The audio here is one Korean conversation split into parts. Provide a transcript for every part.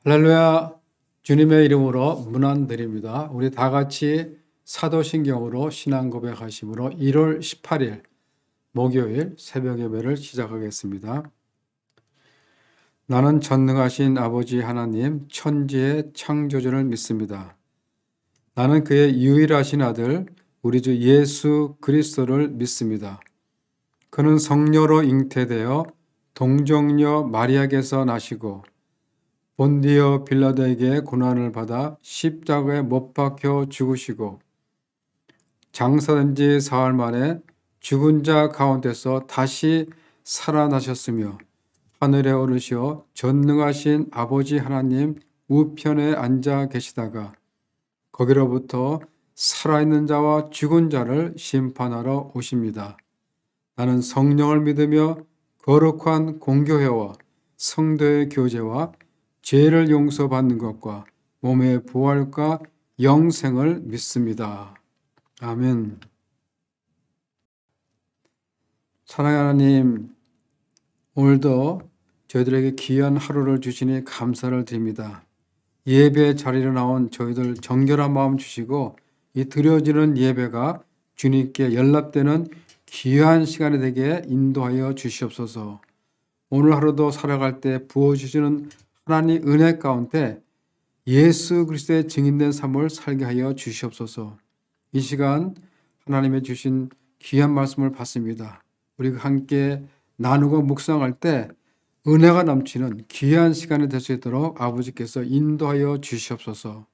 할렐루야. 주님의 이름으로 문안드립니다. 우리 다 같이 사도신경으로 신앙 고백하심으로 1월 18일 목요일 새벽 예배를 시작하겠습니다. 나는 전능하신 아버지 하나님 천지의 창조주를 믿습니다. 나는 그의 유일하신 아들 우리 주 예수 그리스도를 믿습니다. 그는 성녀로 잉태되어 동정녀 마리아에게서 나시고 본디어 빌라도에게 고난을 받아 십자가에 못 박혀 죽으시고 장사된 지 사흘 만에 죽은 자 가운데서 다시 살아나셨으며 하늘에 오르시어 전능하신 아버지 하나님 우편에 앉아 계시다가 거기로부터 살아있는 자와 죽은 자를 심판하러 오십니다. 나는 성령을 믿으며 거룩한 공교회와 성도의 교제와 죄를 용서받는 것과 몸의 부활과 영생을 믿습니다. 아멘. 사랑하는 하나님, 오늘도 저희들에게 귀한 하루를 주시니 감사를 드립니다. 예배 자리로 나온 저희들 정결한 마음 주시고 이 드려지는 예배가 주님께 연락되는 귀한 시간이 되게 인도하여 주시옵소서. 오늘 하루도 살아갈 때 부어주시는 하나님 은혜 가운데 예수 그리스도의 증인된 삶을 살게 하여 주시옵소서. 이 시간 하나님의 주신 귀한 말씀을 받습니다. 우리가 함께 나누고 묵상할 때 은혜가 넘치는 귀한 시간이 될 수 있도록 아버지께서 인도하여 주시옵소서.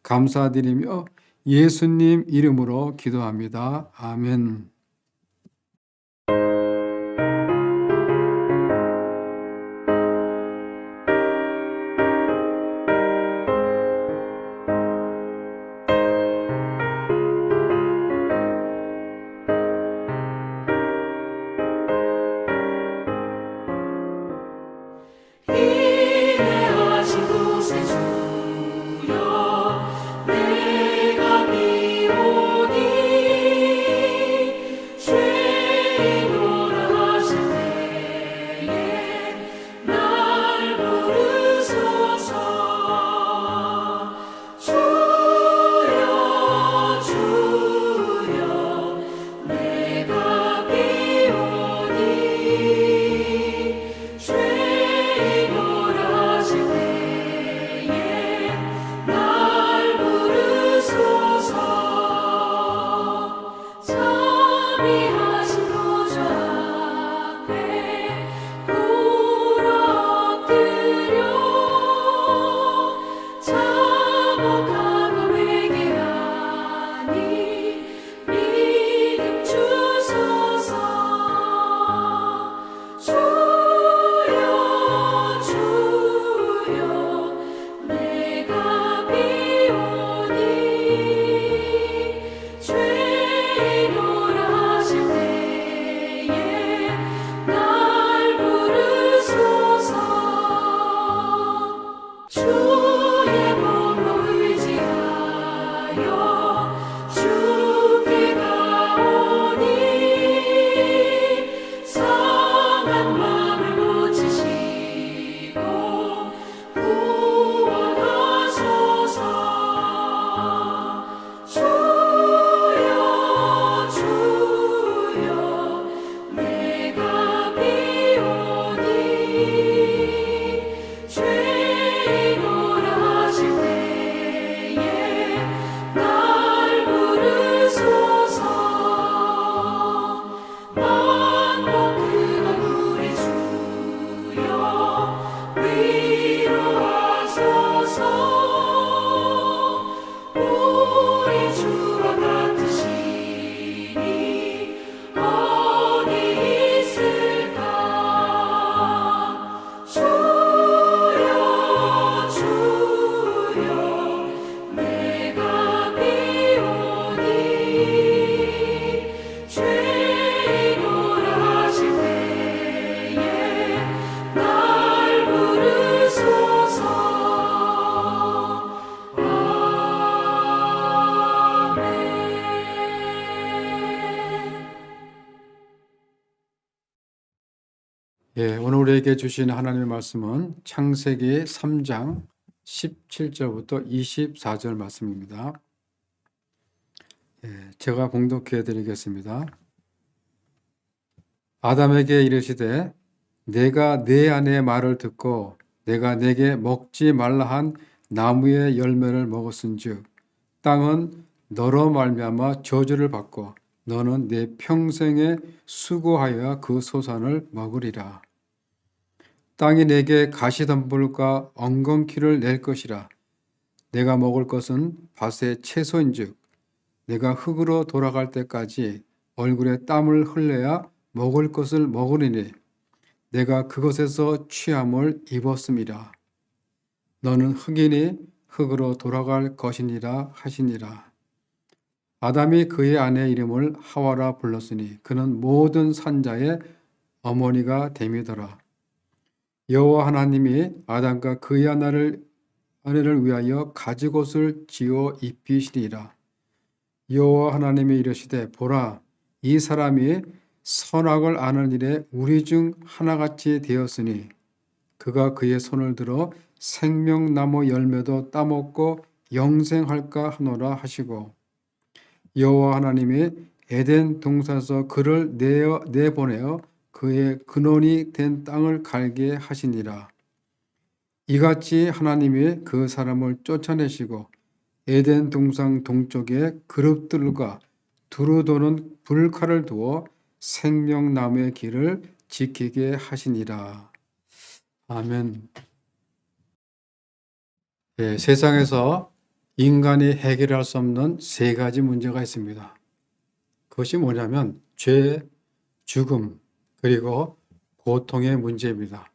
감사드리며 예수님 이름으로 기도합니다. 아멘. 인내하신 구세주여 내가 비오니 죄인으로 하실 때에 날 부르소서. 주여 주여 내가 비오니 주의 몸으로 의지하여 주께 가오니 상한 마음을 고치시고 구원하소서. 주여 주여 내가 비오니 우리 주와 같으시니 어디 있을까. 주여 주여 내가 비오니 죄인으로 하실 때에 날 부르소서. 오늘 우리에게 주신 하나님의 말씀은 창세기 3장 17절부터 24절 말씀입니다. 제가 봉독해 드리겠습니다. 아담에게 이르시되 내가 내 아내의 말을 듣고 내가 내게 먹지 말라 한 나무의 열매를 먹었은즉 땅은 너로 말미암아 저주를 받고 너는 내 평생에 수고하여 그 소산을 먹으리라. 땅이 내게 가시덤불과 엉겅퀴를 낼 것이라. 내가 먹을 것은 밭의 채소인즉 내가 흙으로 돌아갈 때까지 얼굴에 땀을 흘려야 먹을 것을 먹으리니 내가 그것에서 취함을 입었음이라. 너는 흙이니 흙으로 돌아갈 것이니라 하시니라. 아담이 그의 아내 이름을 하와라 불렀으니 그는 모든 산자의 어머니가 됨이더라. 여호와 하나님이 아담과 그의 아내를 위하여 가죽옷을 지어 입히시니라. 여호와 하나님이 이르시되 보라 이 사람이 선악을 아는 일에 우리 중 하나같이 되었으니 그가 그의 손을 들어 생명나무 열매도 따먹고 영생할까 하노라 하시고 여호와 하나님이 에덴 동산에서 그를 내보내어 그의 근원이 된 땅을 갈게 하시니라. 이같이 하나님이 그 사람을 쫓아내시고 에덴 동산 동쪽에 그룹들과 두루 도는 불칼을 두어 생명나무의 길을 지키게 하시니라. 아멘. 세상에서 인간이 해결할 수 없는 세 가지 문제가 있습니다. 그것이 뭐냐면 죄, 죽음, 그리고 고통의 문제입니다.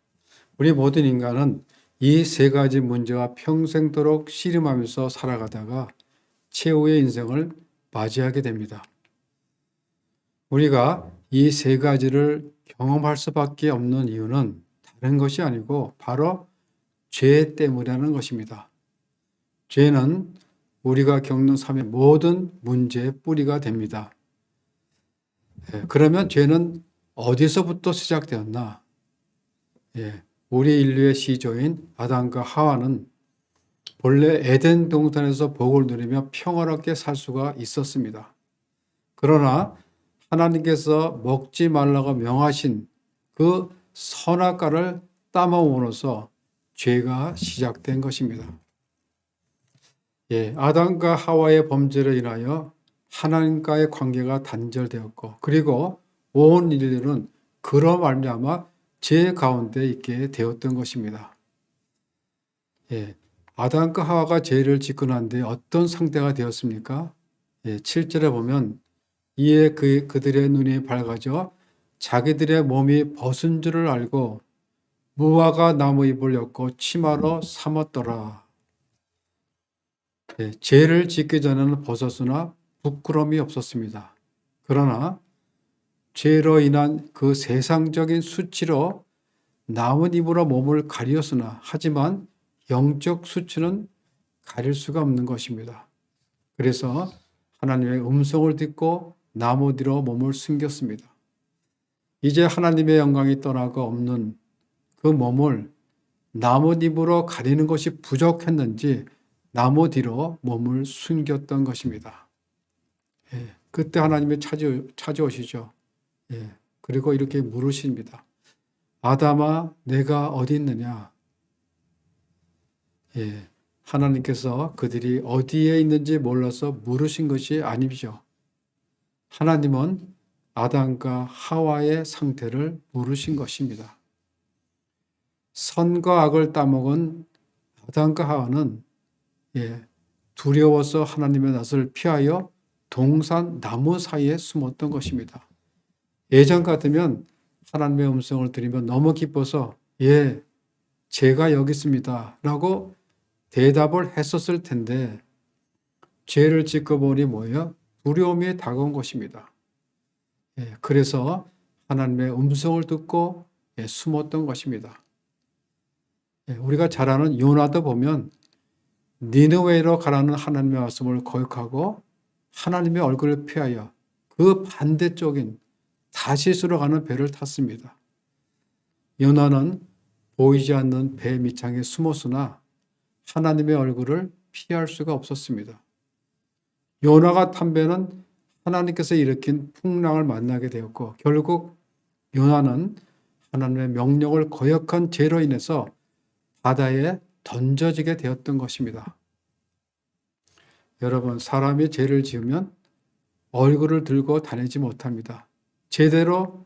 우리 모든 인간은 이 세 가지 문제와 평생도록 씨름하면서 살아가다가 최후의 인생을 맞이하게 됩니다. 우리가 이 세 가지를 경험할 수밖에 없는 이유는 다른 것이 아니고 바로 죄 때문이라는 것입니다. 죄는 우리가 겪는 삶의 모든 문제의 뿌리가 됩니다. 그러면 죄는 어디서부터 시작되었나? 우리 인류의 시조인 아담과 하와는 본래 에덴 동산에서 복을 누리며 평화롭게 살 수가 있었습니다. 그러나 하나님께서 먹지 말라고 명하신 그 선악과를 따먹음으로써 죄가 시작된 것입니다. 아담과 하와의 범죄로 인하여 하나님과의 관계가 단절되었고 그리고 온 인류는 그로 말미암아 죄 가운데 있게 되었던 것입니다. 아담과 하와가 죄를 짓고 난 뒤에 어떤 상태가 되었습니까? 7절에 보면 이에 그들의 눈이 밝아져 자기들의 몸이 벗은 줄을 알고 무화과 나무 잎을 엮고 치마로 삼았더라. 죄를 짓기 전에는 벗었으나 부끄러움이 없었습니다. 그러나 죄로 인한 그 세상적인 수치로 나뭇잎으로 몸을 가리었으나 하지만 영적 수치는 가릴 수가 없는 것입니다. 그래서 하나님의 음성을 듣고 나무 뒤로 몸을 숨겼습니다. 이제 하나님의 영광이 떠나고 없는 그 몸을 나뭇잎으로 가리는 것이 부족했는지 나무 뒤로 몸을 숨겼던 것입니다. 그때 하나님이 찾아오시죠. 그리고 이렇게 물으십니다. 아담아, 내가 어디 있느냐? 하나님께서 그들이 어디에 있는지 몰라서 물으신 것이 아니죠. 하나님은 아담과 하와의 상태를 물으신 것입니다. 선과 악을 따먹은 아담과 하와는 두려워서 하나님의 낯을 피하여 동산 나무 사이에 숨었던 것입니다. 예전 같으면 하나님의 음성을 들으면 너무 기뻐서 제가 여기 있습니다 라고 대답을 했었을 텐데 죄를 짓고 보니 뭐예요? 두려움이 다가온 것입니다. 그래서 하나님의 음성을 듣고 숨었던 것입니다. 우리가 잘 아는 요나도 보면 니느웨로 가라는 하나님의 말씀을 거역하고 하나님의 얼굴을 피하여 그 반대쪽인 다시스로 가는 배를 탔습니다. 요나는 보이지 않는 배 밑창에 숨었으나 하나님의 얼굴을 피할 수가 없었습니다. 요나가 탄 배는 하나님께서 일으킨 풍랑을 만나게 되었고 결국 요나는 하나님의 명령을 거역한 죄로 인해서 바다에 던져지게 되었던 것입니다. 여러분, 사람이 죄를 지으면 얼굴을 들고 다니지 못합니다. 제대로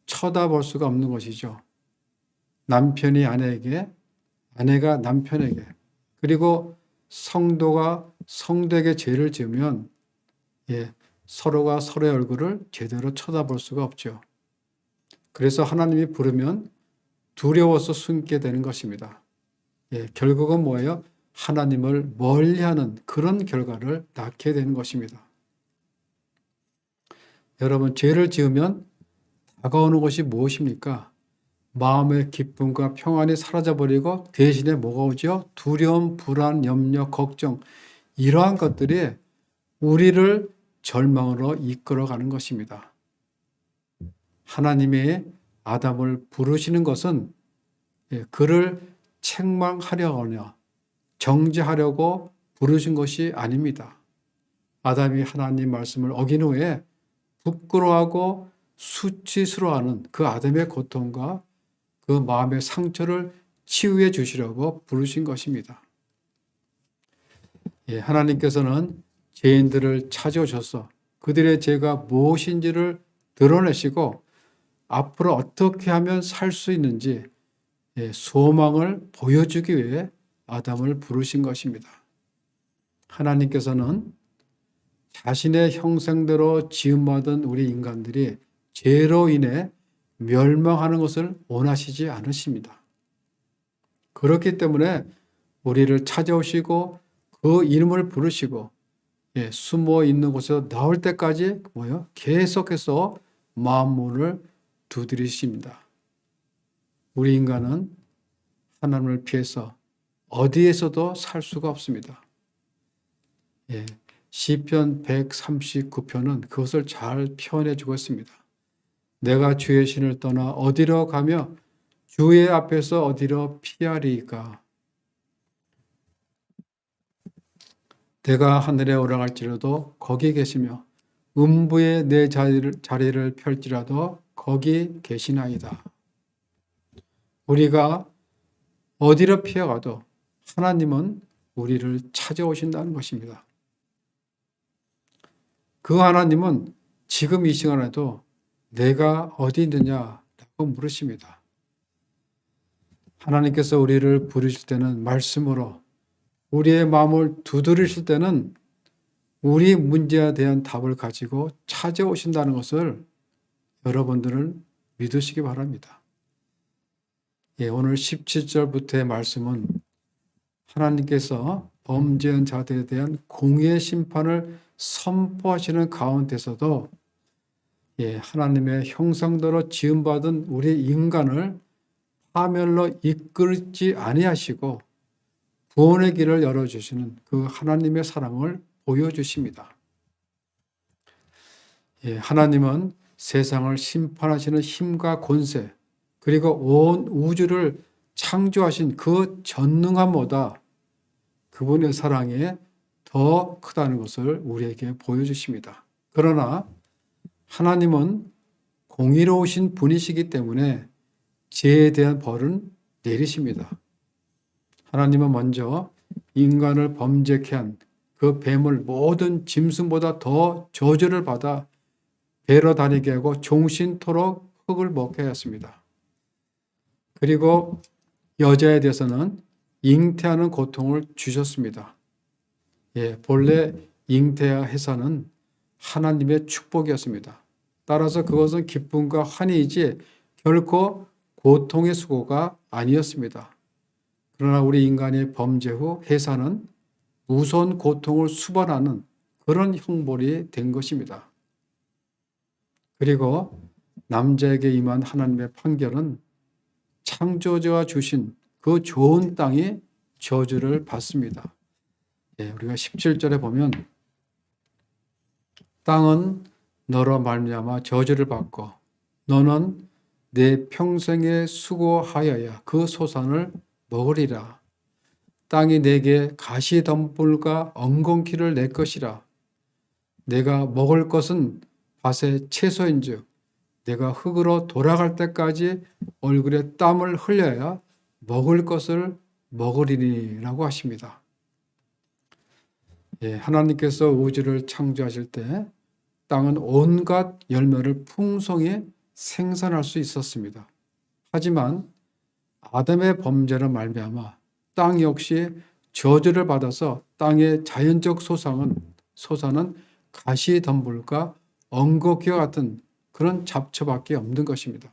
쳐다볼 수가 없는 것이죠. 남편이 아내에게, 아내가 남편에게, 그리고 성도가 성도에게 죄를 지으면 서로가 서로의 얼굴을 제대로 쳐다볼 수가 없죠. 그래서 하나님이 부르면 두려워서 숨게 되는 것입니다. 결국은 뭐예요? 하나님을 멀리하는 그런 결과를 낳게 되는 것입니다. 여러분, 죄를 지으면 다가오는 것이 무엇입니까? 마음의 기쁨과 평안이 사라져버리고 대신에 뭐가 오죠? 두려움, 불안, 염려, 걱정, 이러한 것들이 우리를 절망으로 이끌어가는 것입니다. 하나님이 아담을 부르시는 것은 그를 책망하려거나 정죄하려고 부르신 것이 아닙니다. 아담이 하나님 말씀을 어긴 후에 부끄러워하고 수치스러워하는 그 아담의 고통과 그 마음의 상처를 치유해 주시려고 부르신 것입니다. 하나님께서는 죄인들을 찾아오셔서 그들의 죄가 무엇인지를 드러내시고 앞으로 어떻게 하면 살 수 있는지 소망을 보여주기 위해 아담을 부르신 것입니다. 하나님께서는 자신의 형상대로 지음받은 우리 인간들이 죄로 인해 멸망하는 것을 원하시지 않으십니다. 그렇기 때문에 우리를 찾아오시고 그 이름을 부르시고 숨어 있는 곳에서 나올 때까지 계속해서 마음문을 두드리십니다. 우리 인간은 하나님을 피해서 어디에서도 살 수가 없습니다. 시편 139편은 그것을 잘 표현해 주고 있습니다. 내가 주의 신을 떠나 어디로 가며 주의 앞에서 어디로 피하리이까. 내가 하늘에 올라갈지라도 거기 계시며 음부에 내 자리를 펼지라도 거기 계시나이다. 우리가 어디로 피해가도 하나님은 우리를 찾아오신다는 것입니다. 그 하나님은 지금 이 시간에도 내가 어디 있느냐라고 물으십니다. 하나님께서 우리를 부르실 때는 말씀으로, 우리의 마음을 두드리실 때는 우리 문제에 대한 답을 가지고 찾아오신다는 것을 여러분들은 믿으시기 바랍니다. 오늘 17절부터의 말씀은 하나님께서 범죄한 자들에 대한 공의의 심판을 선포하시는 가운데서도 하나님의 형상대로 지음받은 우리 인간을 파멸로 이끌지 아니하시고 구원의 길을 열어주시는 그 하나님의 사랑을 보여주십니다. 하나님은 세상을 심판하시는 힘과 권세, 그리고 온 우주를 창조하신 그 전능함보다 그분의 사랑이 더 크다는 것을 우리에게 보여주십니다. 그러나 하나님은 공의로우신 분이시기 때문에 죄에 대한 벌은 내리십니다. 하나님은 먼저 인간을 범죄케 한 그 뱀을 모든 짐승보다 더 저주를 받아 배로 다니게 하고 종신토록 흙을 먹게 하였습니다. 그리고 여자에 대해서는 잉태하는 고통을 주셨습니다. 본래 잉태와 해산은 하나님의 축복이었습니다. 따라서 그것은 기쁨과 환희이지 결코 고통의 수고가 아니었습니다. 그러나 우리 인간의 범죄 후 해산은 무서운 고통을 수반하는 그런 형벌이 된 것입니다. 그리고 남자에게 임한 하나님의 판결은 창조주가 주신 그 좋은 땅이 저주를 받습니다. 우리가 17절에 보면 땅은 너로 말미암아 저주를 받고 너는 내 평생에 수고하여야 그 소산을 먹으리라. 땅이 내게 가시덤불과 엉겅퀴를 낼 것이라. 내가 먹을 것은 밭의 채소인즉 내가 흙으로 돌아갈 때까지 얼굴에 땀을 흘려야 먹을 것을 먹으리니라고 하십니다. 하나님께서 우주를 창조하실 때 땅은 온갖 열매를 풍성히 생산할 수 있었습니다. 하지만 아담의 범죄로 말미암아 땅 역시 저주를 받아서 땅의 자연적 소산은 가시덤불과 엉겅퀴와 같은 그런 잡초밖에 없는 것입니다.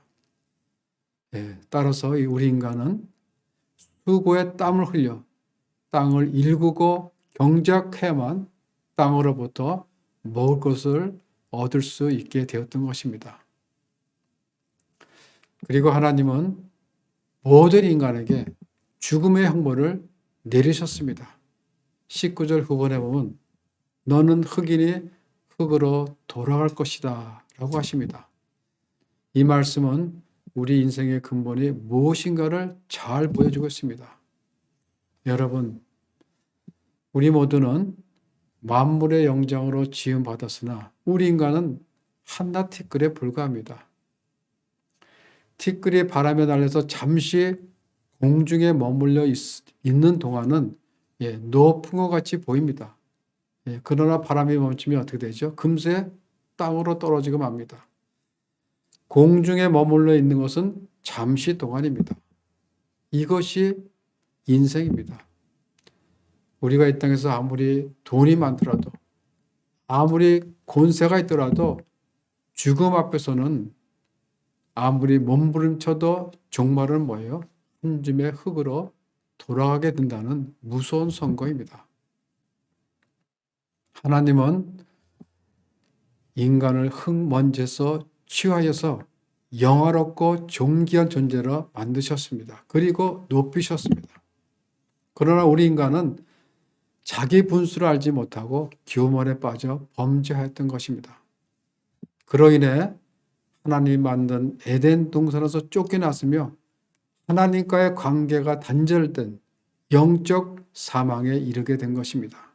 따라서 우리 인간은 수고의 땀을 흘려 땅을 일구고 경작해야만 땅으로부터 먹을 것을 얻을 수 있게 되었던 것입니다. 그리고 하나님은 모든 인간에게 죽음의 형벌을 내리셨습니다. 19절 후반에 보면 너는 흙이니 흙으로 돌아갈 것이다 라고 하십니다. 이 말씀은 우리 인생의 근본이 무엇인가를 잘 보여주고 있습니다. 여러분, 우리 모두는 만물의 영장으로 지음받았으나 우리 인간은 한낱 티끌에 불과합니다. 티끌이 바람에 날려서 잠시 공중에 머물러 있는 동안은 높은 것 같이 보입니다. 그러나 바람이 멈추면 어떻게 되죠? 금세 땅으로 떨어지고 맙니다. 공중에 머물러 있는 것은 잠시 동안입니다. 이것이 인생입니다. 우리가 이 땅에서 아무리 돈이 많더라도 아무리 권세가 있더라도 죽음 앞에서는 아무리 몸부림쳐도 종말은 뭐예요? 한 줌의 흙으로 돌아가게 된다는 무서운 선거입니다. 하나님은 인간을 흙먼지에서 취하여서 영화롭고 존귀한 존재로 만드셨습니다. 그리고 높이셨습니다. 그러나 우리 인간은 자기 분수를 알지 못하고 교만에 빠져 범죄하였던 것입니다. 그로 인해 하나님이 만든 에덴 동산에서 쫓겨났으며 하나님과의 관계가 단절된 영적 사망에 이르게 된 것입니다.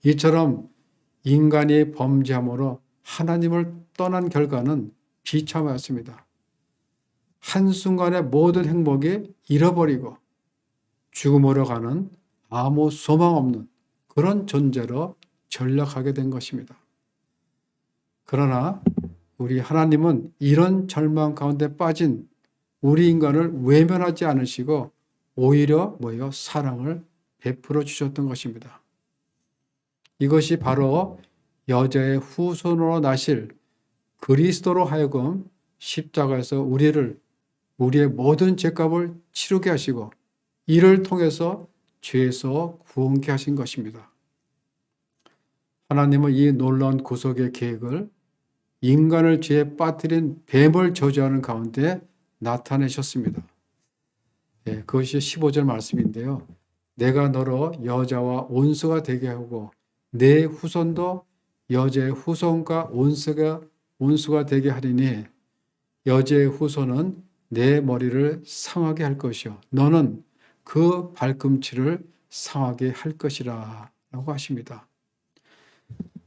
이처럼 인간이 범죄함으로 하나님을 떠난 결과는 비참하였습니다. 한순간에 모든 행복이 잃어버리고 죽음으로 가는 아무 소망 없는 그런 존재로 전락하게 된 것입니다. 그러나 우리 하나님은 이런 절망 가운데 빠진 우리 인간을 외면하지 않으시고 오히려 사랑을 베풀어 주셨던 것입니다. 이것이 바로 여자의 후손으로 나실 그리스도로 하여금 십자가에서 우리의 모든 죄값을 치르게 하시고 이를 통해서 죄에서 구원케 하신 것입니다. 하나님은 이 놀라운 구속의 계획을 인간을 죄에 빠뜨린 뱀을 저주하는 가운데 나타내셨습니다. 그것이 15절 말씀인데요. 내가 너로 여자와 온수가 되게 하고 내 후손도 여자의 후손과 온수가 되게 하리니 여자의 후손은 내 머리를 상하게 할 것이요 너는 그 발꿈치를 상하게 할 것이라 라고 하십니다.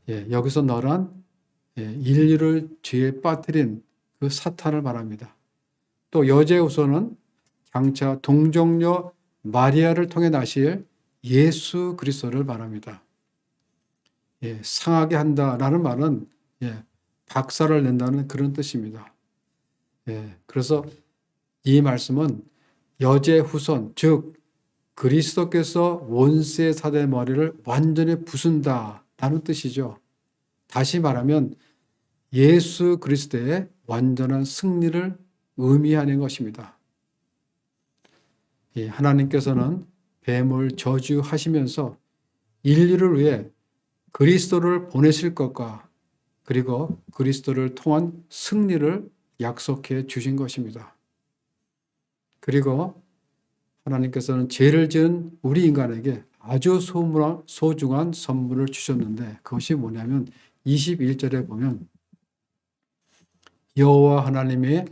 여기서 너란 인류를 죄에 빠뜨린 그 사탄을 말합니다. 또 여자의 후손은 장차 동정녀 마리아를 통해 나실 예수 그리스도를 말합니다. 상하게 한다라는 말은 박살을 낸다는 그런 뜻입니다. 그래서 이 말씀은 여자의 후손, 즉 그리스도께서 원수의 사대의 머리를 완전히 부순다라는 뜻이죠. 다시 말하면 예수 그리스도의 완전한 승리를 의미하는 것입니다. 하나님께서는 뱀을 저주하시면서 인류를 위해 그리스도를 보내실 것과 그리고 그리스도를 통한 승리를 약속해 주신 것입니다. 그리고 하나님께서는 죄를 지은 우리 인간에게 아주 소중한 선물을 주셨는데 그것이 뭐냐면 21절에 보면 여호와 하나님이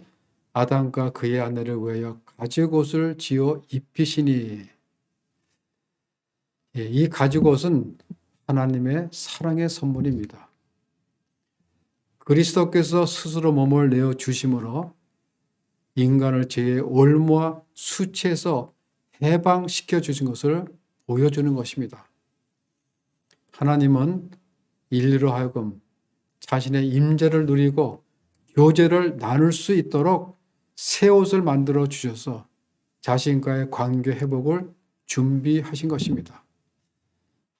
아담과 그의 아내를 위하여 가죽옷을 지어 입히시니 이 가죽옷은 하나님의 사랑의 선물입니다. 그리스도께서 스스로 몸을 내어 주심으로 인간을 죄의 올무와 수치에서 해방시켜 주신 것을 보여주는 것입니다. 하나님은 인류로 하여금 자신의 임재를 누리고 교제를 나눌 수 있도록 새 옷을 만들어 주셔서 자신과의 관계 회복을 준비하신 것입니다.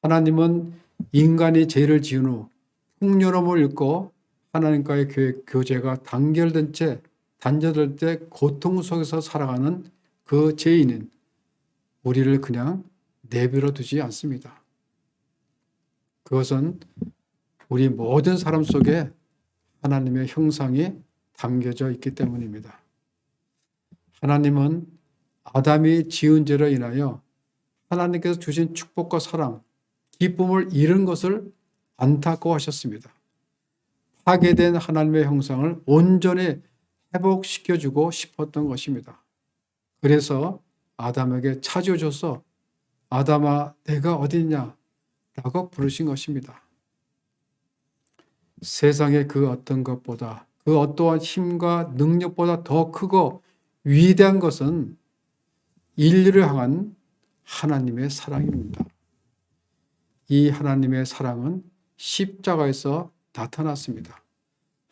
하나님은 인간이 죄를 지은 후 풍요로움을 잃고 하나님과의 교제가 단절될 때 고통 속에서 살아가는 그 죄인은 우리를 그냥 내버려 두지 않습니다. 그것은 우리 모든 사람 속에 하나님의 형상이 담겨져 있기 때문입니다. 하나님은 아담이 지은 죄로 인하여 하나님께서 주신 축복과 사랑, 기쁨을 잃은 것을 안타까워하셨습니다. 파괴된 하나님의 형상을 온전히 회복시켜주고 싶었던 것입니다. 그래서 아담에게 찾아오셔서 아담아 내가 어디 있냐 라고 부르신 것입니다. 세상의 그 어떤 것보다 그 어떠한 힘과 능력보다 더 크고 위대한 것은 인류를 향한 하나님의 사랑입니다. 이 하나님의 사랑은 십자가에서 나타났습니다.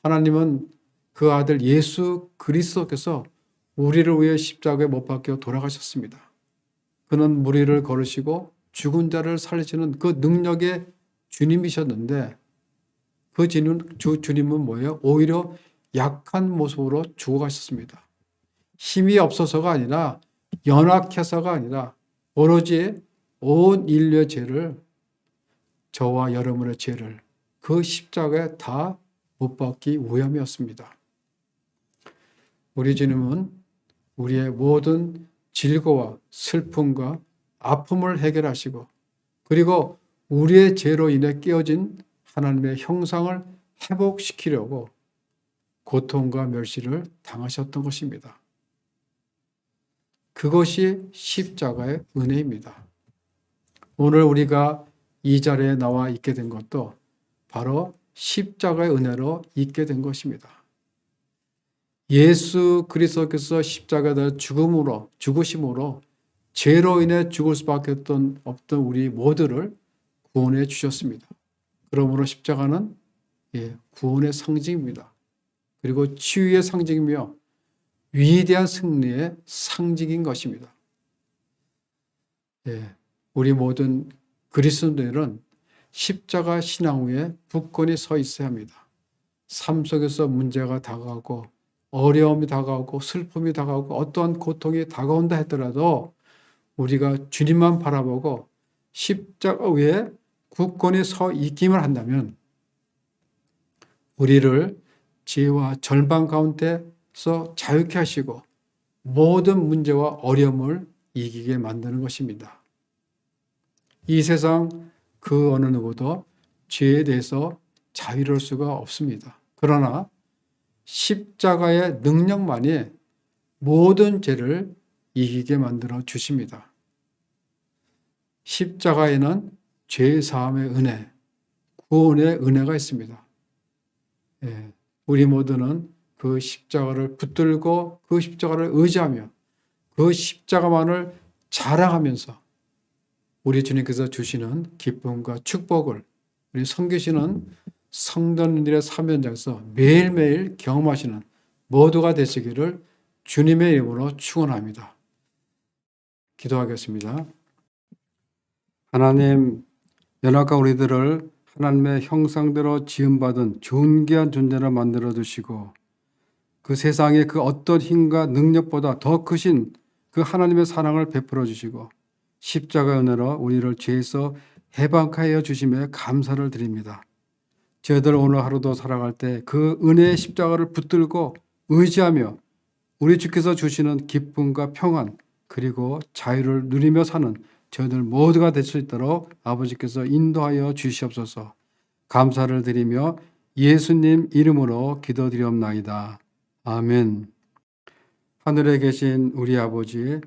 하나님은 그 아들 예수 그리스도께서 우리를 위해 십자가에 못 박혀 돌아가셨습니다. 그는 무리를 걸으시고 죽은 자를 살리시는 그 능력의 주님이셨는데 그 주님은 뭐예요? 오히려 약한 모습으로 죽어가셨습니다. 힘이 없어서가 아니라 연약해서가 아니라 오로지 온 인류의 죄를 저와 여러분의 죄를 그 십자가에 다 못 박기 위함이었습니다. 우리 주님은 우리의 모든 질고와 슬픔과 아픔을 해결하시고 그리고 우리의 죄로 인해 깨어진 하나님의 형상을 회복시키려고 고통과 멸시를 당하셨던 것입니다. 그것이 십자가의 은혜입니다. 오늘 우리가 이 자리에 나와 있게 된 것도 바로 십자가의 은혜로 있게 된 것입니다. 예수 그리스도께서 십자가에 죽으심으로 죄로 인해 죽을 수밖에 없던 우리 모두를 구원해 주셨습니다. 그러므로 십자가는 구원의 상징입니다. 그리고 치유의 상징이며 위대한 승리의 상징인 것입니다. 우리 모든 그리스도인들은 십자가 신앙 위에 굳건히 서 있어야 합니다. 삶 속에서 문제가 다가오고 어려움이 다가오고 슬픔이 다가오고 어떠한 고통이 다가온다 하더라도 우리가 주님만 바라보고 십자가 위에 굳건히 서 있기만 한다면 우리를 죄와 절망 가운데서 자유케 하시고 모든 문제와 어려움을 이기게 만드는 것입니다. 이 세상 그 어느 누구도 죄에 대해서 자유로울 수가 없습니다. 그러나 십자가의 능력만이 모든 죄를 이기게 만들어 주십니다. 십자가에는 죄 사함의 은혜, 구원의 은혜가 있습니다. 우리 모두는 그 십자가를 붙들고 그 십자가를 의지하며 그 십자가만을 자랑하면서 우리 주님께서 주시는 기쁨과 축복을 우리 섬기시는 성도님들의 삶 현장에서 매일매일 경험하시는 모두가 되시기를 주님의 이름으로 축원합니다. 기도하겠습니다. 하나님, 연약한 우리들을 하나님의 형상대로 지음받은 존귀한 존재로 만들어 두시고 그 세상의 그 어떤 힘과 능력보다 더 크신 그 하나님의 사랑을 베풀어 주시고 십자가 은혜로 우리를 죄에서 해방하여 주심에 감사를 드립니다. 저희들 오늘 하루도 살아갈 때 그 은혜의 십자가를 붙들고 의지하며 우리 주께서 주시는 기쁨과 평안 그리고 자유를 누리며 사는 저희들 모두가 될 수 있도록 아버지께서 인도하여 주시옵소서. 감사를 드리며 예수님 이름으로 기도드리옵나이다. 아멘. 하늘에 계신 우리 아버지의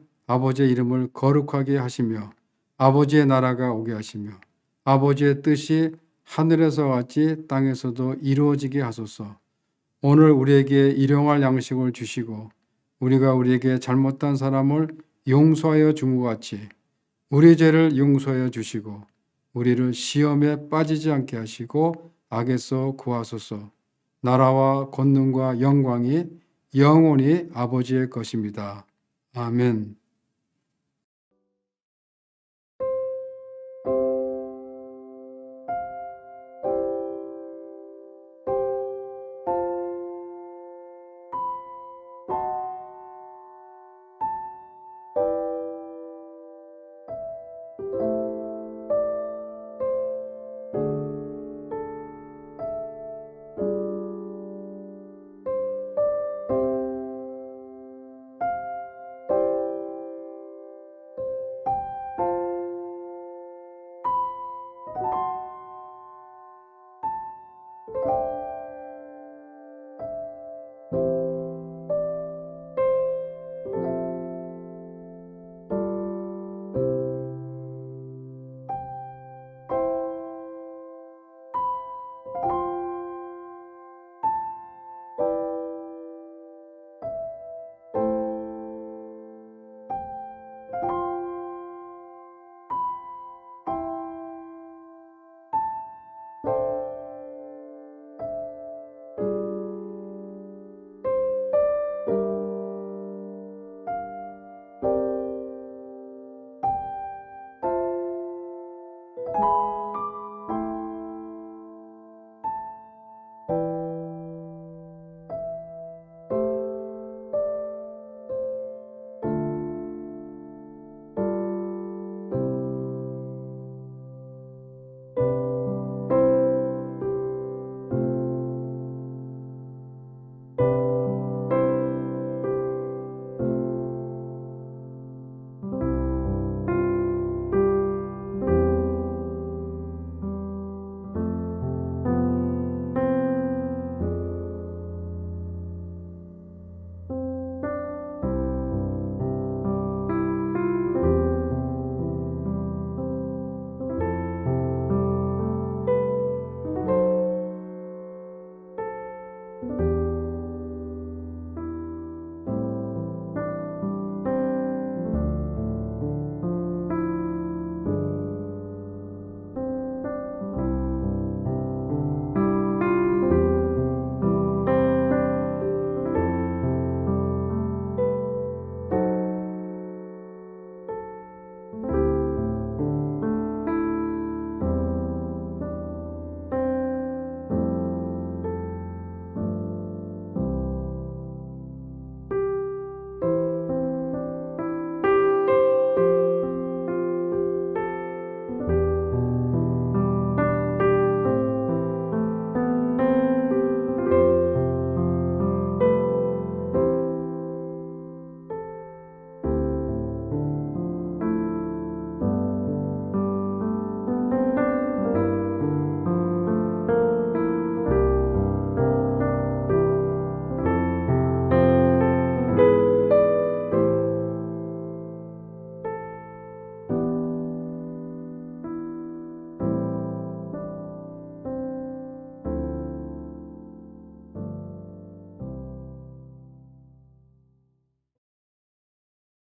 이름을 거룩하게 하시며 아버지의 나라가 오게 하시며 아버지의 뜻이 하늘에서 같이 땅에서도 이루어지게 하소서. 오늘 우리에게 일용할 양식을 주시고 우리가 우리에게 잘못한 사람을 용서하여 준 것 같이 우리 죄를 용서하여 주시고 우리를 시험에 빠지지 않게 하시고 악에서 구하소서. 나라와 권능과 영광이 영원히 아버지의 것입니다. 아멘.